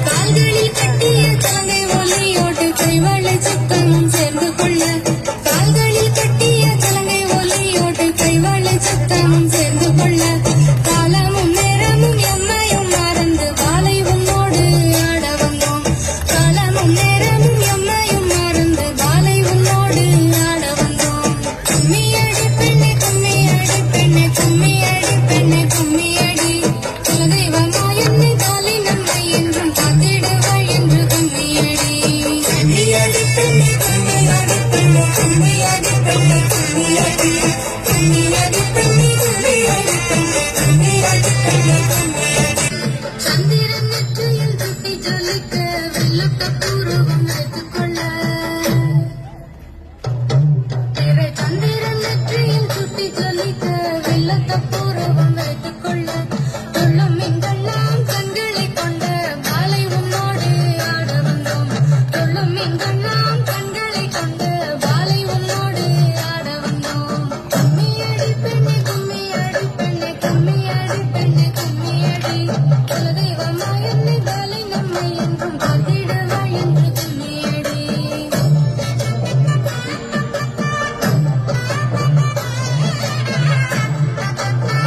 கால்களில் கட்டிய தங்கை ஒலியோடு கைவாழை சுத்தமும் சேர்ந்து கொள்ள கால்களில் கட்டிய தலங்கை ஒலியோடு கைவாழை சுத்தமும் சேர்ந்து கொள்ள காலமும் நேரமும் எம்மையும் மறந்து வாழை உன்னோடு ஆட வந்தோம் காலமும் நேரமும் எம்மையும் மறந்து வாழை உன்னோடு ஆட வந்தோம் கும்மியடி பெண்ணே கும்மியடி பெண்ணே கும்மியடி பெண்ணே கும்மியடி குலதெய்வமா என்னை தாலி நம்மை என்றும் காத்திடுவாய் என்று கும்மியடி கும்மியடி பெண்ணே கும்மியடி பெண்ணே கும்மியடி பெண்ணே கும்மியடி கும்மியடி பெண்ணே கும்மியடி பெண்ணே கும்மியடி பெண்ணே கும்மியடி சந்திரன் நெற்றியில் துட்டி ஜொலிக்க வெள்ளத்த பூர்வம் வைத்துக்கொள்ள சந்திரன் நெற்றியில் துட்டி ஜொலிக்க வெள்ளத்த